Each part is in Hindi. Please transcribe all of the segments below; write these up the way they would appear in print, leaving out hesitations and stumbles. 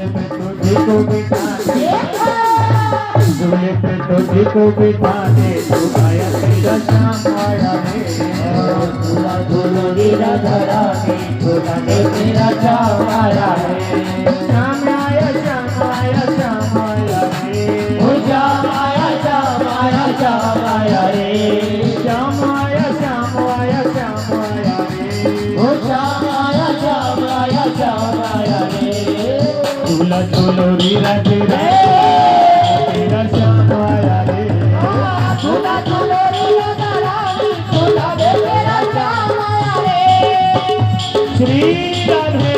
पे तुझी को बिठा दे, झूले पे तुझी को बिठा दे, तू आया तेरा श्याम आया रे। झूला झूलो लीला धरानी, झूला ने तेरा श्याम आया रे। श्याम आया श्याम आया श्याम आया रे। ओ श्याम आया श्याम आया श्याम आया रे। श्याम आया श्याम आया श्याम आया रे। ओ श्याम आया श्याम आया श्याम आया रे। झूला झूलो लीला तेरा तेरा श्याम आया रे। झूला झूलो लीला धरानी, झूला ने तेरा श्याम आया रे। श्री राधे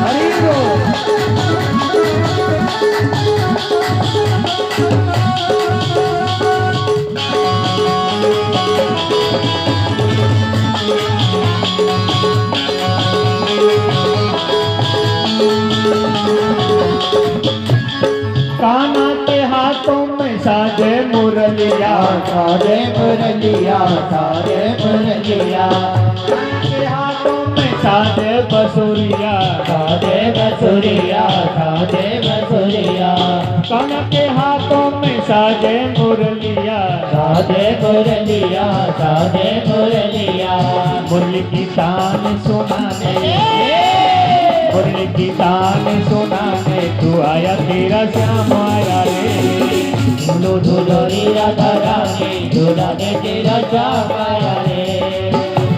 हरि बोल। कान्हा के हाथों में साजे मुरलिया, सारे मुरलिया, सारे मुरलिया। कान्हा के हाथों में साजे बसुरिया, सारे बसुरिया, सारे बसुरिया। कान्हा के हाथों में साजे मुरलिया, सारे मुरलिया, सारे मुरलिया। मुरली की तान सुनाने, मुरली की तान सुनाने, तू आया तेरा श्याम आया रे। झूलो झूलो लीला धरानी, झूला ने तेरा श्याम आया रे।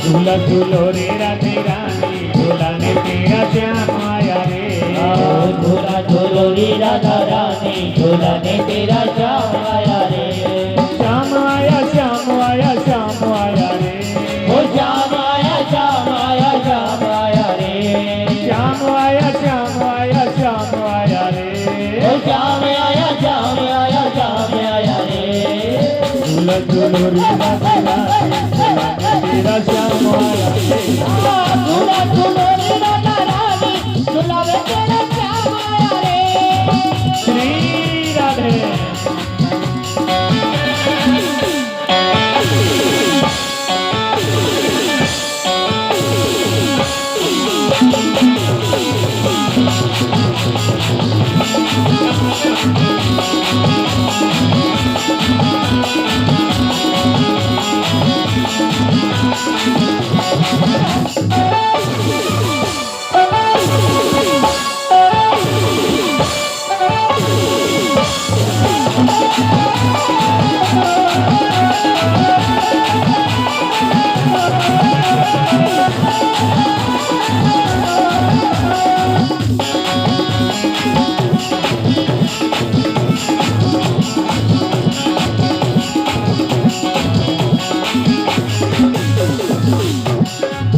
झूला झूलो रे राधे रानी, झूला ने तेरा श्याम आया रे। झूला झूलो लीला धरानी, झूला ने तेरा श्याम आया रे। श्याम आया श्याम आया श्याम आया रे। ओ श्याम आया श्याम आया श्याम आया रे। श्याम आया श्याम आया श्याम आया रे। ओ श्याम आया श्याम आया श्याम आया रे। झूला झूलो रे राधे रानी, झूला ने तेरा श्याम आया रे। झूला झूलो लीला धरानी, झूला ने तेरा श्याम आया रे। श्री राधे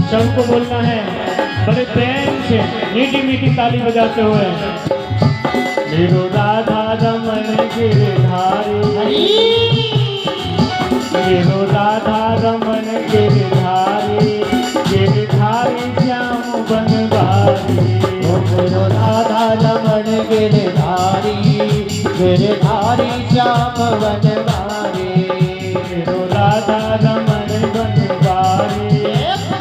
सबको बोलना है बड़े प्रेम से, मीठी मीठी ताली बजाते हुए। मेरो राधा रमन गिरधारी, मेरो राधा रमन गिरधारी, गिरधारी श्याम बनवारी। मेरो राधा रमन गिरधारी, गिरधारी श्याम बनवारी। मेरो राधा रमन बनवारी,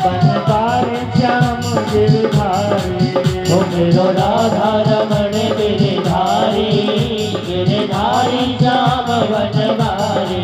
बनवारी श्याम गिरधारी। ओ मेरो राधा रमन गिरधारी, गिरधारी श्याम बनवारी।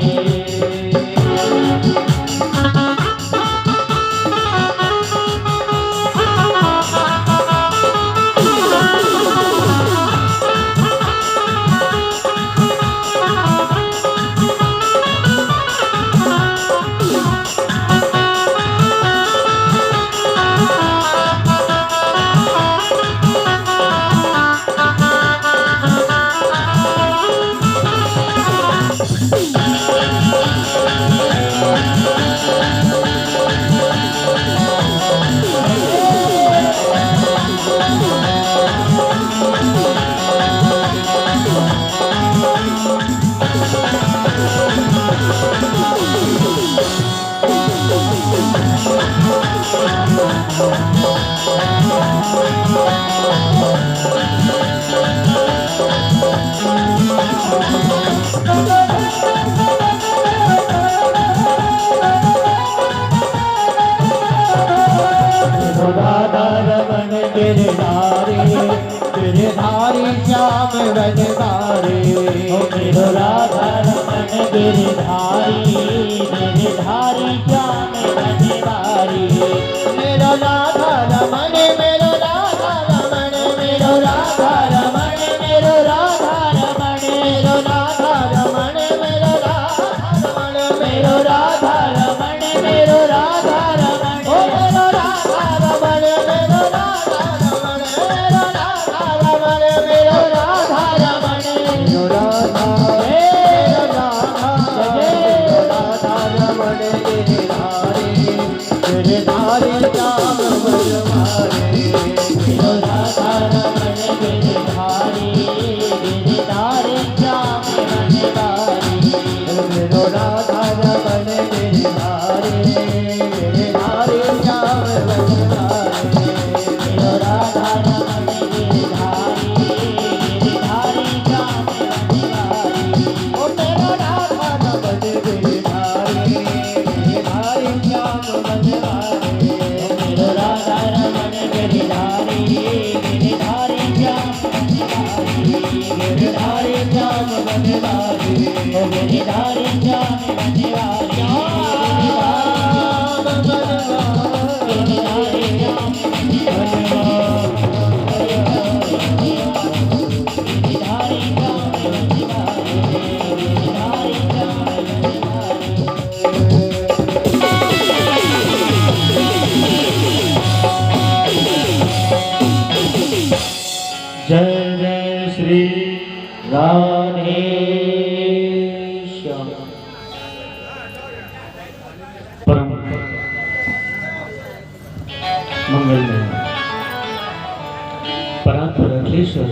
विघ्नेश्वर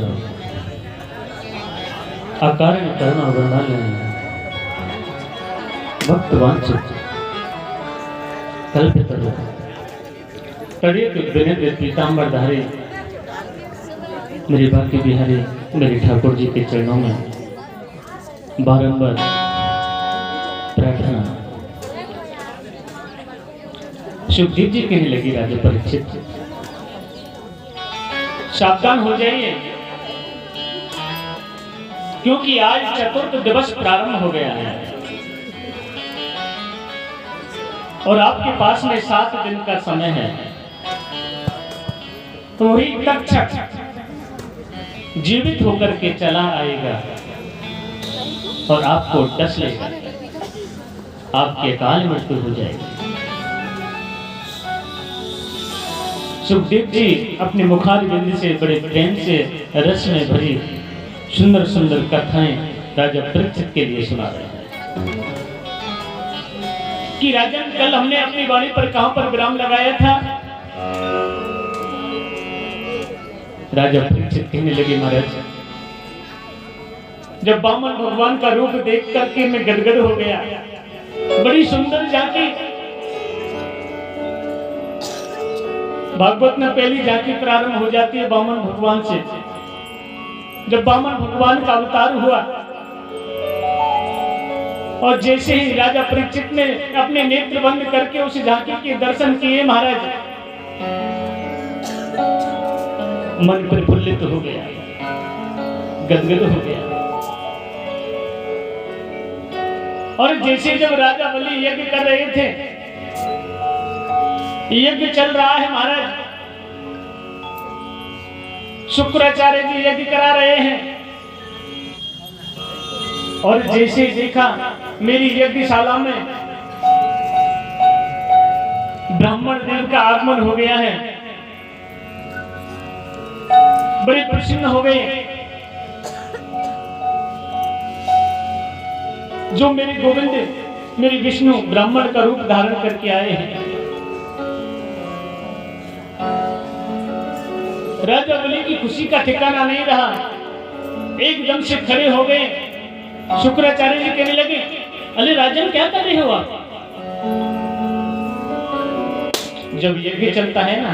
अकारण करुणा वरदान भक्त वांछित कल्पितरु तड़िए विनय पीताम्बर धारी मेरे बाकी बिहारी मेरे ठाकुर जी के चरणों में बारंबार प्रार्थना। सुखदेव जी कहने लगी राजा परीक्षित सावधान हो जाइए, क्योंकि आज चतुर्थ दिवस प्रारंभ हो गया है और आपके पास में 7 दिन का समय है। तो वही तक्षक जीवित होकर के चला आएगा और आपको डस लेगा, आपके अकाल मृत्यु हो जाएगी। सुखदेव जी अपने मुखारविंद से बड़े प्रेम से रस में भरी सुंदर सुंदर कथाएं राजा परीक्षित के लिए सुना रहे हैं कि राजन कल हमने अपनी वाणी पर कहां पर विराम लगाया था। राजा परीक्षित कहने लगे महाराज, जब वामन भगवान का रूप देख करके मैं गदगद हो गया। बड़ी सुंदर झांकी, भागवत में पहली झांकी प्रारंभ हो जाती है वामन भगवान से। जब वामन भगवान का अवतार हुआ और जैसे ही राजा परीक्षित ने अपने नेत्र बंद करके उस झांकी के दर्शन किए महाराज, मन प्रफुल्लित हो गया, गदगद हो गया। और जैसे जब राजा बलि यज्ञ कर रहे थे, यज्ञ चल रहा है महाराज, शुक्राचार्य जी यज्ञ करा रहे हैं और जैसे देखा मेरी यज्ञशाला में ब्राह्मण देव का आगमन हो गया है, बड़े प्रसन्न हो गए। जो मेरे गोविंद मेरे विष्णु ब्राह्मण का रूप धारण करके आए हैं। राजा बलि की खुशी का ठिकाना नहीं रहा, एकदम से खड़े हो गए। शुक्राचार्य जी कहने लगे, अरे राजन क्या कर रहे हो आप? जब यज्ञ चलता है ना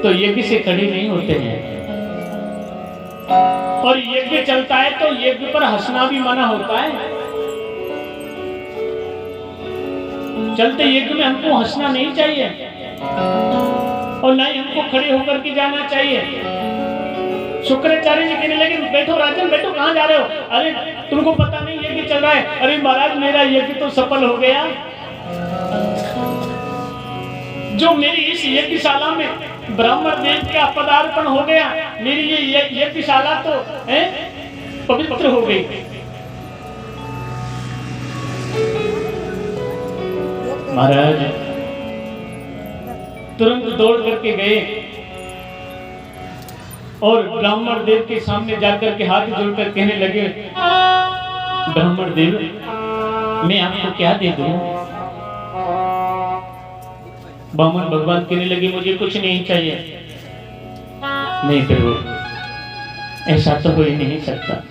तो यज्ञ से खड़े नहीं होते हैं, और यज्ञ चलता है तो यज्ञ पर हंसना भी मना होता है। चलते यज्ञ में हमको हंसना नहीं चाहिए और ना ही हमको खड़े होकर के जाना चाहिए। शुक्राचार्य जी कहने लगे, बैठो राजन बैठो, कहां जा रहे हो? अरे तुमको पता नहीं यज्ञ चल रहा है। अरे महाराज मेरा यज्ञ तो सफल हो गया। जो मेरी इस यज्ञशाला में ब्राह्मण देव का पदार्पण हो गया, मेरी ये यज्ञशाला तो पवित्र हो गई। महाराज तुरंत दौड़ करके गए और ब्राह्मण देव के सामने जाकर के हाथ जोड़कर कहने लगे, ब्राह्मण देव मैं आपको क्या दे दूं? ब्राह्मण भगवान कहने लगे, मुझे कुछ नहीं चाहिए। नहीं करो, ऐसा तो हो ही नहीं सकता।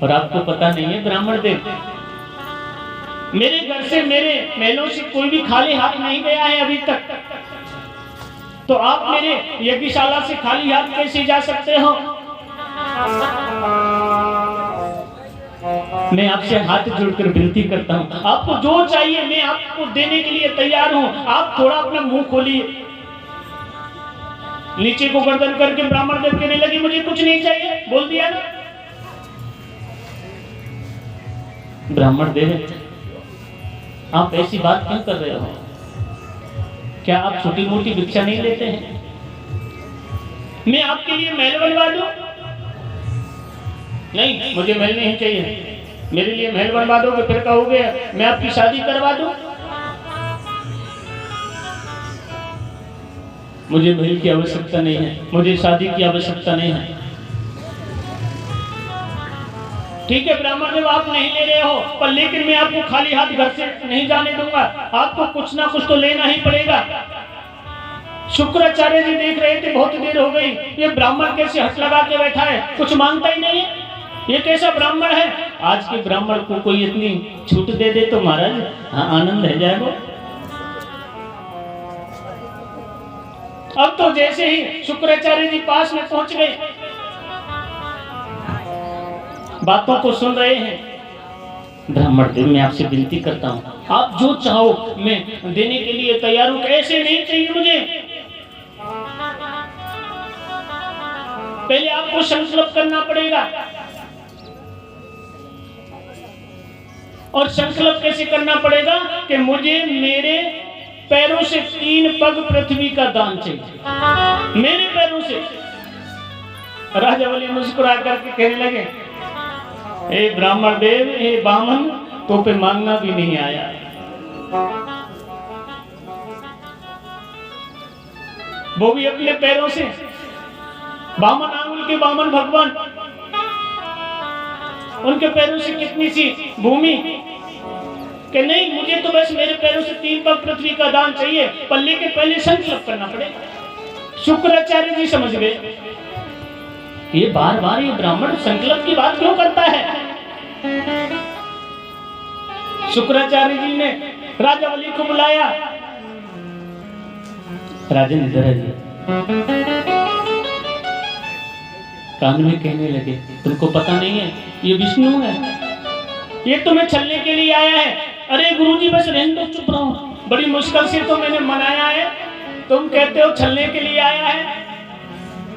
और आपको पता नहीं है ब्राह्मण देव, मेरे घर से मेरे महलों से कोई भी खाली हाथ नहीं गया है अभी तक, तो आप मेरे यज्ञशाला से खाली हाथ कैसे जा सकते हो? मैं आपसे हाथ जोड़कर विनती करता हूं, आपको जो चाहिए मैं आपको देने के लिए तैयार हूं। आप थोड़ा अपना मुंह खोलिए। नीचे को गर्दन करके ब्राह्मण देव कहने लगे, मुझे कुछ नहीं चाहिए। बोल दिया ना। ब्राह्मण देव आप ऐसी बात क्यों कर रहे हो? क्या आप छोटी मोटी भिक्षा नहीं लेते हैं? मैं आपके लिए महल बनवा दूं? नहीं, मुझे महल नहीं चाहिए। मेरे लिए महल बनवा दोगे फिर कहोगे मैं आपकी शादी करवा दूं? मुझे महल की आवश्यकता नहीं है, मुझे शादी की आवश्यकता नहीं है। ठीक है ब्राह्मण देव, आप नहीं ले रहे हो, पर लेकिन मैं आपको खाली हाथ घर से नहीं जाने दूंगा। आपको कुछ ना कुछ तो लेना ही पड़ेगा। शुक्राचार्य जी देख रहे थे बहुत देर हो गई, ये ब्राह्मण कैसे हट लगा के बैठा है, कुछ मांगता ही नहीं है, ये कैसा ब्राह्मण है। आज के ब्राह्मण को कोई इतनी छूट दे दे तो महाराज हाँ आनंद है जाएगा। अब तो जैसे ही शुक्राचार्य जी पास में पहुंच गए, बातों को सुन रहे हैं, ब्राह्मण देव मैं आपसे विनती करता हूं, आप जो चाहो मैं देने के लिए तैयार हूं, ऐसे नहीं चाहिए मुझे, पहले आपको संकल्प करना पड़ेगा। और संकल्प कैसे करना पड़ेगा कि मुझे मेरे पैरों से 3 पग पृथ्वी का दान चाहिए, मेरे पैरों से। राजा बलि मुस्कुरा करके कहने लगे, हे ब्राह्मण देव, हे बामन, तो पे मांगना भी नहीं आया। वो भी अपने पैरों से, बामन आंगुल के बामन भगवान, उनके पैरों से कितनी सी भूमि, कि नहीं मुझे तो बस मेरे पैरों से 3 पग पृथ्वी का दान चाहिए, पर लेकिन पहले संकल्प करना पड़ेगा। शुक्राचार्य जी समझ गए, ये बार बार ये ब्राह्मण संकल्प की बात क्यों करता है। शुक्राचार्य जी ने राजा बलि को बुलाया, राजन इधर है, कान में कहने लगे, तुमको पता नहीं है ये विष्णु है, ये तुम्हें छलने के लिए आया है। अरे गुरुजी बस रहने दो, चुप रहो, बड़ी मुश्किल से तो मैंने मनाया है, तुम कहते हो छलने के लिए आया है।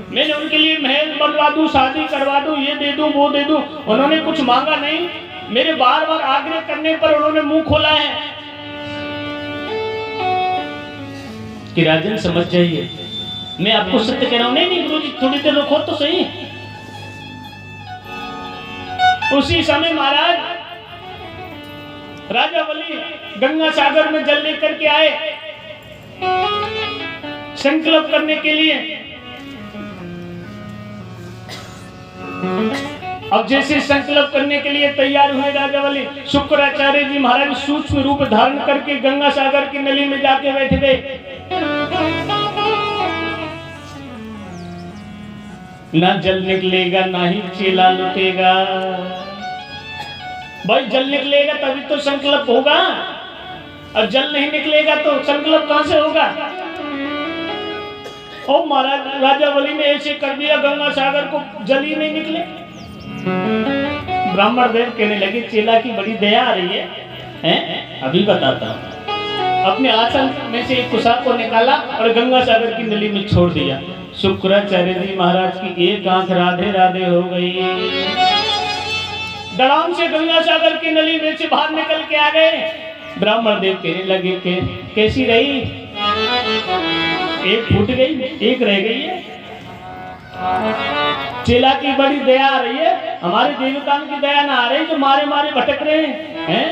मैंने उनके लिए महल बनवा दूं, शादी करवा दूं, ये दे दूं, वो दे दूं, उन्होंने कुछ मांगा नहीं, मेरे बार बार आग्रह करने पर उन्होंने मुंह खोला है कि राजन समझ जाइए, मैं आपको सत्य कह रहा हूं। नहीं गुरुजी थोड़ी देर रुको तो सही। उसी समय महाराज राजा बलि गंगा सागर में जल लेकर के आए संकल्प करने के लिए। अब जैसे संकल्प करने के लिए तैयार हुए राजा बलि, शुक्राचार्य जी महाराज सूक्ष्म रूप धारण करके गंगा सागर की नली में जाके बैठ गए। ना जल निकलेगा ना ही चेला लुटेगा। भाई जल निकलेगा तभी तो संकल्प होगा, और जल नहीं निकलेगा तो संकल्प कहां से होगा। और महाराज राजा बलि ने ऐसे कर दिया, गंगा सागर को जल ही नहीं निकले। ब्राह्मण देव कहने लगे, चेला की बड़ी दया आ रही है? अभी बताता हूं। अपने आसन में से एक कुसा को निकाला और गंगा सागर की नली में छोड़ दिया। शुक्राचार्य जी महाराज की एक आंख राधे राधे हो गई, धड़ाम से गंगा सागर की नली में से बाहर निकल के आ गए। ब्राह्मण देव कहने लगे कि कैसी रही, एक फूट गई एक रह गई है। चेला की बड़ी दया आ रही है, हमारे देवताओं की दया ना आ रही जो मारे मारे भटक रहे हैं।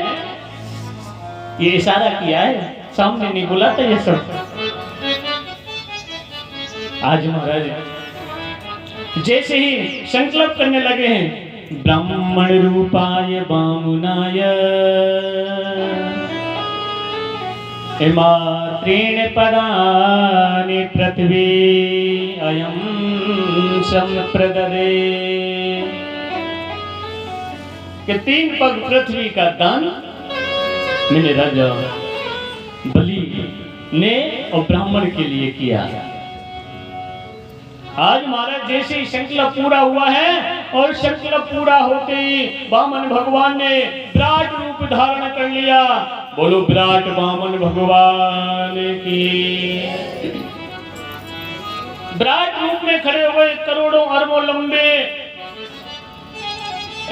ये इशारा किया है, सामने नहीं बोला था ये सब। आज महाराज जैसे ही संकल्प करने लगे हैं, ब्राह्मण रूपाय बामुनाय मात्रेण पदानि पृथ्वी अयं संप्रददे, कि 3 पग पृथ्वी का दान मैंने राजा बलि ने और ब्राह्मण के लिए किया। आज महाराज जैसे ही संकल्प पूरा हुआ है, और संकल्प पूरा होते ही वामन भगवान ने विराट रूप धारण कर लिया। बोलो विराट वामन भगवान की। विराट रूप में खड़े हुए करोड़ों अरबों लंबे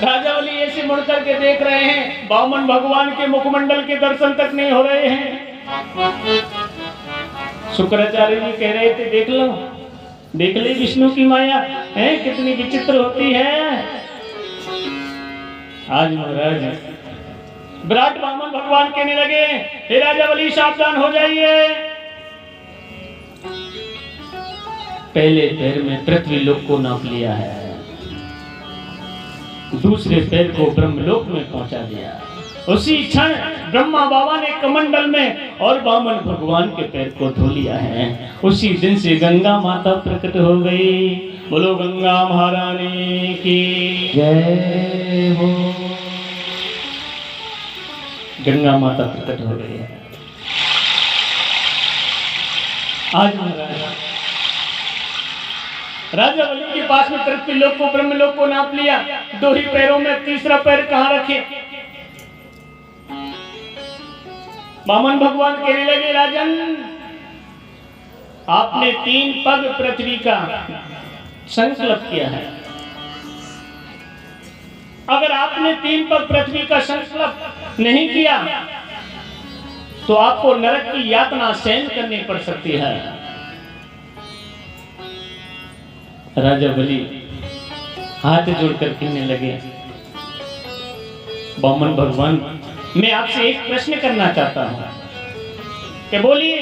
राजा बलि ऐसे मुड़ करके देख रहे हैं, वामन भगवान के मुखमंडल के दर्शन तक नहीं हो रहे हैं। शुक्राचार्य जी कह रहे थे, देख ले विष्णु की माया है कितनी विचित्र होती है। आज महाराज विराट वामन भगवान कहने लगे, हे राजा बलि सावधान हो जाइए। पहले पैर में पृथ्वी लोक को नाप लिया है, दूसरे पैर को ब्रह्मलोक में पहुंचा दिया। उसी क्षण ब्रह्मा बाबा ने कमंडल में और वामन भगवान के पैर को धो लिया है। उसी दिन से गंगा माता प्रकट हो गई। बोलो गंगा महारानी की जय हो। गंगा माता प्रकट हो गई है। आज राजा बलि के पास में तृप्ति लोक को ब्रह्म लोक को नाप लिया। 2 ही पैरों में तीसरा पैर कहाँ रखे? वामन भगवान कहने लगे, राजन आपने 3 पग पृथ्वी का संकल्प किया है। अगर आपने 3 पग पृथ्वी का संकल्प नहीं किया तो आपको नरक की यातना सहन करनी पड़ सकती है। राजा बलि हाथ जोड़कर कहने लगे, वामन भगवान मैं आपसे एक प्रश्न करना चाहता हूं कि बोलिए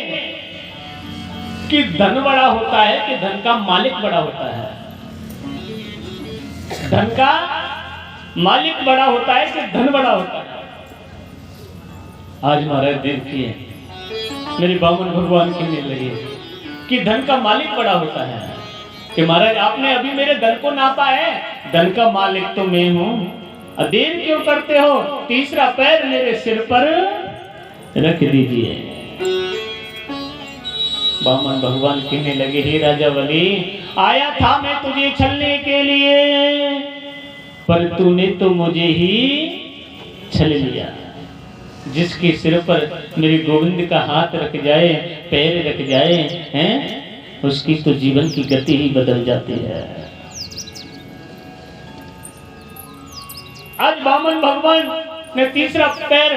कि धन बड़ा होता है कि धन का मालिक बड़ा होता है? धन का मालिक बड़ा होता है कि धन बड़ा होता है? आज महाराज देखिए मेरे वामन भगवान कहने लगे कि धन का मालिक बड़ा होता है। कि महाराज आपने अभी मेरे धन को नापा है, धन का मालिक तो मैं हूं, देर क्यों करते हो? तीसरा पैर मेरे सिर पर रख दीजिए। वामन भगवान कहने लगे, हे राजा बलि आया था मैं तुझे छलने के लिए, पर तूने तो मुझे ही छल लिया। जिसके सिर पर मेरे गोविंद का हाथ रख जाए, पैर रख जाए हैं, उसकी तो जीवन की गति ही बदल जाती है। आज वामन भगवान ने तीसरा पैर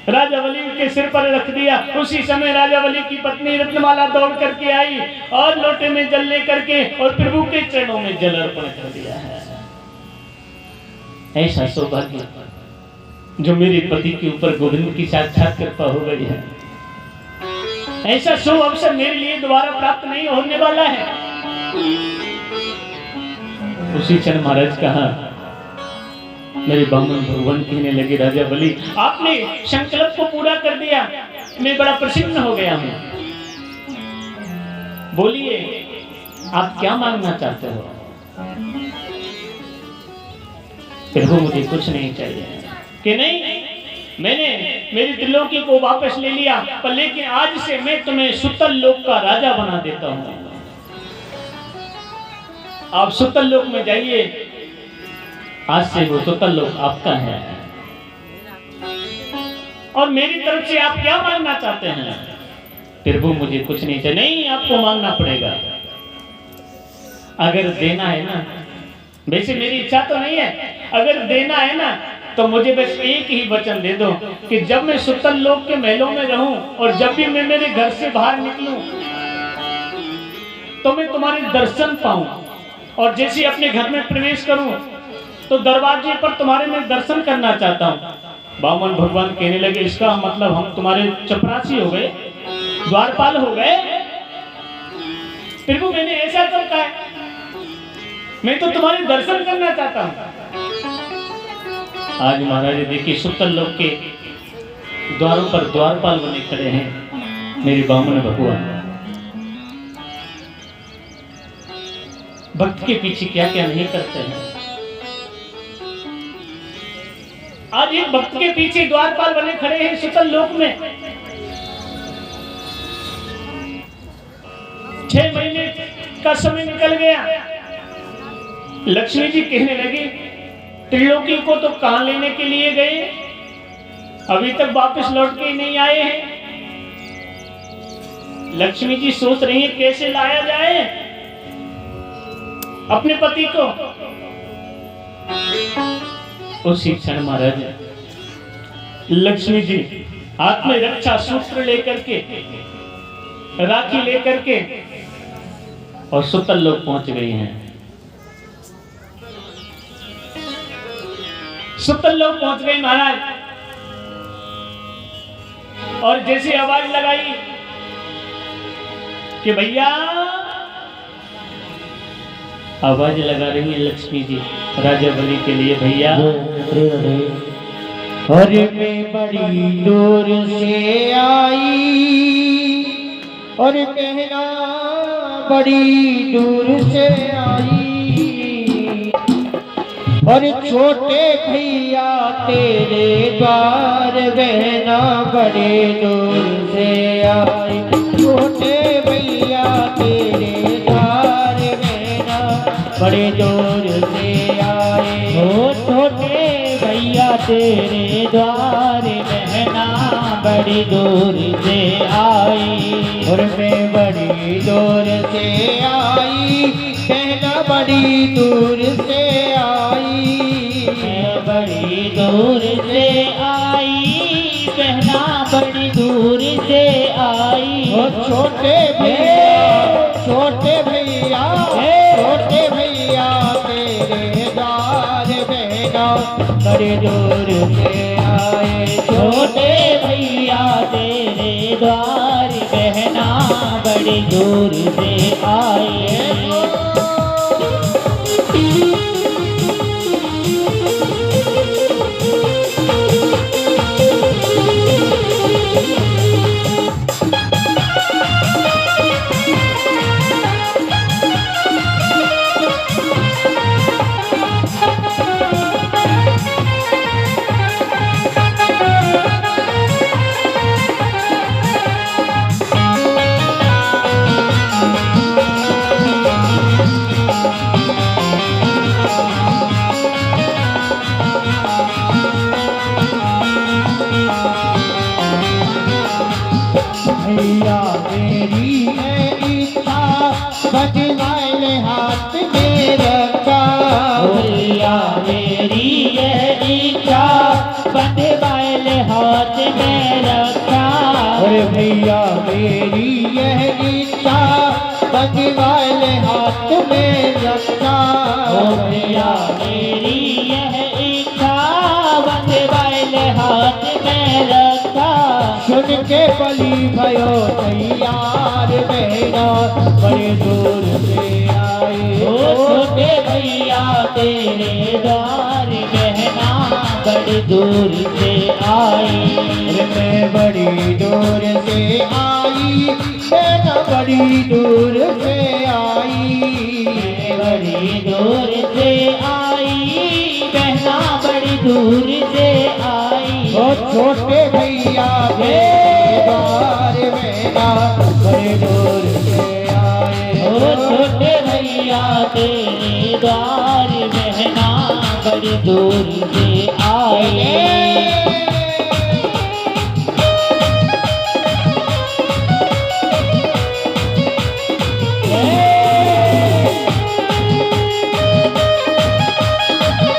राजा बलि के सिर पर रख दिया। उसी समय राजा बलि की पत्नी रत्नमाला दौड़ करके आई और लोटे में जल लेकर के और प्रभु के चरणों में जल अर्पण कर दिया है। ऐसा सौभाग्य जो मेरे पति के ऊपर गोविंद की साक्षात कृपा हो गई है, ऐसा शुभ अवसर मेरे लिए दोबारा प्राप्त नहीं होने वाला है। उसी क्षण महाराज कहा, मेरे वामन भगवान कहने लगे, राजा बलि आपने संकल्प को पूरा कर दिया, मैं बड़ा प्रसन्न हो गया हूं। बोलिए आप क्या मांगना चाहते हो? प्रभु मुझे कुछ नहीं चाहिए। कि नहीं, मैंने मेरी त्रिलोकी को वापस ले लिया, पर लेकिन आज से मैं तुम्हें सुतल लोक का राजा बना देता हूं। आप सुतल लोक में जाइए, आज से वो सुतल लोक आपका है। और मेरी तरफ से आप क्या मांगना चाहते हैं? प्रभु मुझे कुछ नहीं चाहिए। नहीं, आपको मांगना पड़ेगा। अगर देना है ना, वैसे मेरी इच्छा तो नहीं है, अगर देना है ना तो मुझे बस एक ही वचन दे दो कि जब मैं सुतल लोक के महलों में रहूं और जब भी मैं मेरे घर से बाहर निकलूं तो मैं तुम्हारे दर्शन पाऊं, और जैसे अपने घर में प्रवेश करूं तो दरवाजे पर तुम्हारे मैं दर्शन करना चाहता हूं। वामन भगवान कहने लगे, इसका मतलब हम तुम्हारे चपरासी हो गए, द्वारपाल हो गए? प्रभु मैंने ऐसा कब कहा है? मैं तो तुम्हारे दर्शन करना चाहता हूं। आज महाराज देखिए सुतल लोक के द्वारों पर द्वारपाल बने खड़े हैं मेरे वामन भगवान। भक्त के पीछे क्या क्या नहीं करते हैं। आज एक भक्त के पीछे द्वारपाल बने खड़े हैं सुतल लोक में। 6 महीने का समय निकल गया। लक्ष्मी जी कहने लगी, त्रिलोकी को तो कहां लेने के लिए गए, अभी तक वापस लौट के नहीं आए हैं। लक्ष्मी जी सोच रही है कैसे लाया जाए अपने पति को। उसी क्षण महाराज लक्ष्मी जी हाथ में रक्षा सूत्र लेकर के, राखी लेकर के और सुतल लोक पहुंच गई हैं। सुतल लोक पहुंच गई महाराज, और जैसी आवाज लगाई कि भैया, आवाज लगा रही है लक्ष्मी जी राजा बलि के लिए, भैया और मैं बड़ी दूर से आई और कहना बड़ी दूर से आई और छोटे भैया तेरे द्वार बहना बड़े दूर से आई छोटे भैया तेरे द्वार बहना बड़े दूर से आए ओ छोटे भैया तेरे द्वार बहना बड़ी दूर से आई और मैं बड़ी दूर से आई कहना बड़ी दूर से आई मैं बड़ी दूर से आई बहना बड़ी दूर से आई ओ छोटे भैया छोटे भैया तेरे द्वार बहना बड़ी दूर से आए छोटे भैया तेरे द्वार बहना बड़ी दूर से आए भैया मेरी है इच्छा बजवाइल हाथ में रखा भैया मेरी यह इच्छा बंधवाइल हाथ में रखा और भैया मेरी यह इच्छा बजवाइल हाथ में रखा भैया मेरी यह इच्छा बंधवाइल हाथ में रखा सुन के बली भयो तैयार बहना बड़े दूर से आए ओ छोटे भैया तेरे द्वार बहना बड़ी दूर से आई मैं बड़ी दूर से आई बहना बड़ी दूर से आई बड़ी दूर से आई बहना बड़ी दूर से आई ओ छोटे भैया द्वार बहना बड़े दूर से आए ओ छोटे भैया तेरे द्वार बहना बड़ी दूर से